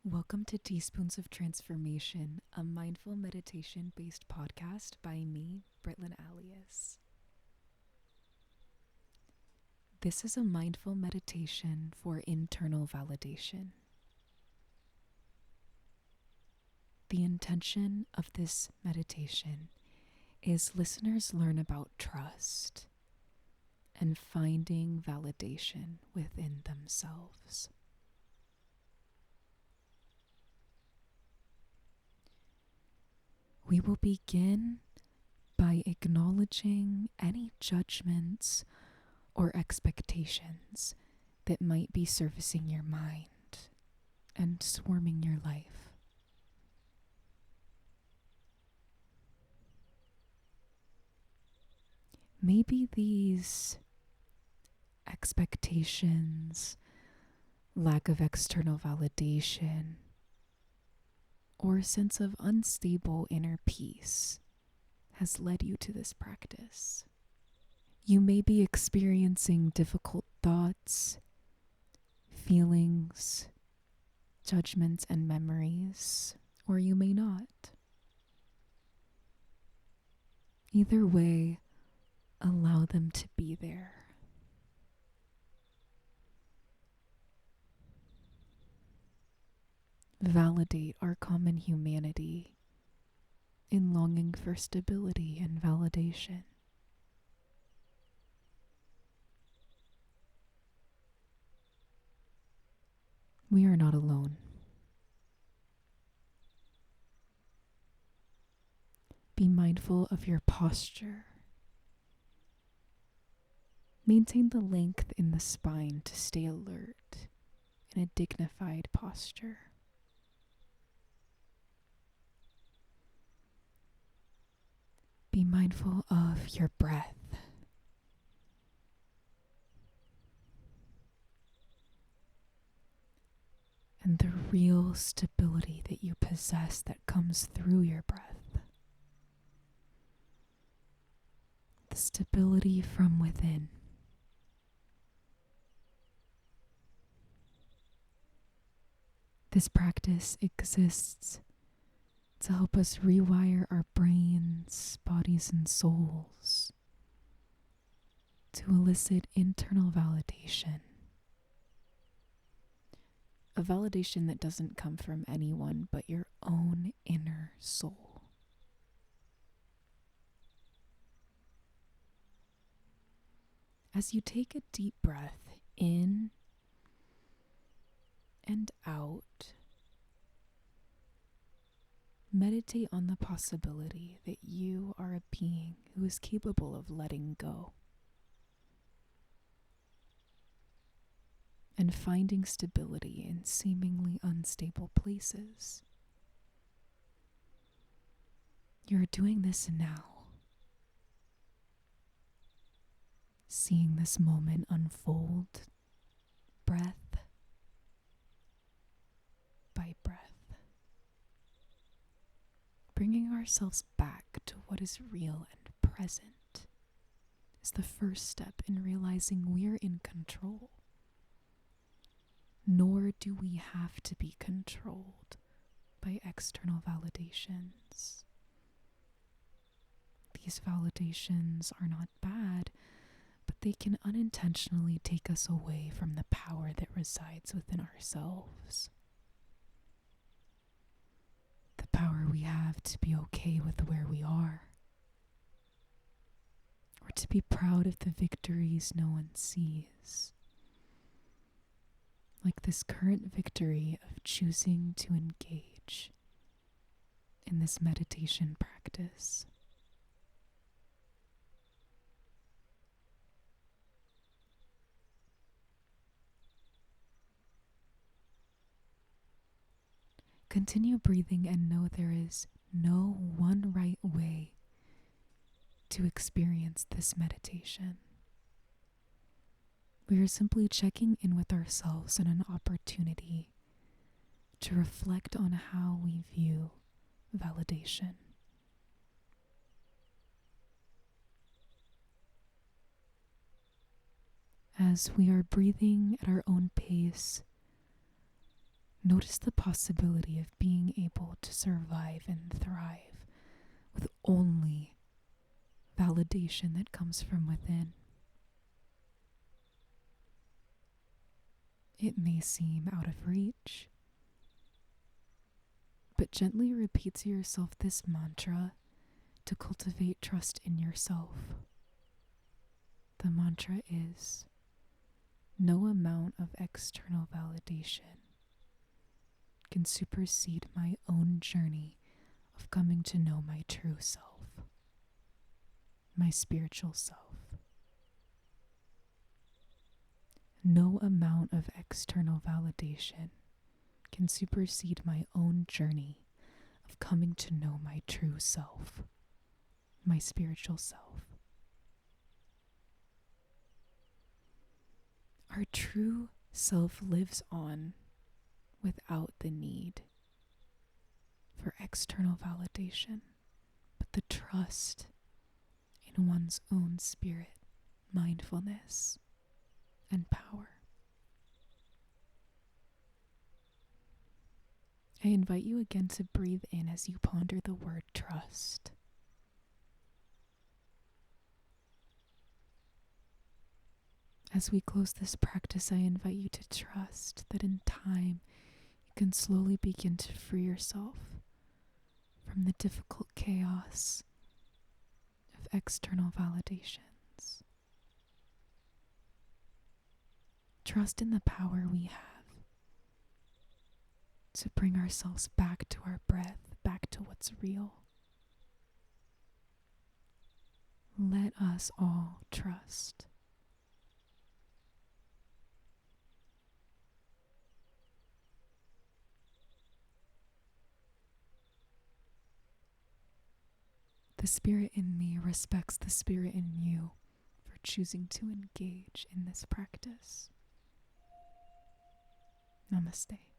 Welcome to Teaspoons of Transformation, a mindful meditation based podcast by me, Britlin Alias. This is a mindful meditation for internal validation. The intention of this meditation is listeners learn about trust and finding validation within themselves. We will begin by acknowledging any judgments or expectations that might be surfacing your mind and swarming your life. Maybe these expectations, lack of external validation, or a sense of unstable inner peace has led you to this practice. You may be experiencing difficult thoughts, feelings, judgments, and memories, or you may not. Either way, allow them to be there. Validate our common humanity in longing for stability and validation. We are not alone. Be mindful of your posture. Maintain the length in the spine to stay alert in a dignified posture. Be mindful of your breath. And the real stability that you possess that comes through your breath. The stability from within. This practice exists to help us rewire our brains, bodies, and souls to elicit internal validation. A validation that doesn't come from anyone but your own inner soul. As you take a deep breath in and out, meditate on the possibility that you are a being who is capable of letting go and finding stability in seemingly unstable places. You're doing this now, seeing this moment unfold, breath by breath. Bringing ourselves back to what is real and present is the first step in realizing we're in control. Nor do we have to be controlled by external validations. These validations are not bad, but they can unintentionally take us away from the power that resides within ourselves. The power we have to be okay with where we are, or to be proud of the victories no one sees. Like this current victory of choosing to engage in this meditation practice. Continue breathing and know there is no one right way to experience this meditation. We are simply checking in with ourselves in an opportunity to reflect on how we view validation. As we are breathing at our own pace, Notice the possibility of being able to survive and thrive with only validation that comes from within. It may seem out of reach, but gently repeat to yourself this mantra to cultivate trust in yourself. The mantra is, no amount of external validation can supersede my own journey of coming to know my true self, my spiritual self. No amount of external validation can supersede my own journey of coming to know my true self, my spiritual self. Our true self lives on without the need for external validation, but the trust in one's own spirit, mindfulness, and power. I invite you again to breathe in as you ponder the word trust. As we close this practice, I invite you to trust that in time you can slowly begin to free yourself from the difficult chaos of external validations. Trust in the power we have to bring ourselves back to our breath, back to what's real. Let us all trust. The spirit in me respects the spirit in you for choosing to engage in this practice. Namaste.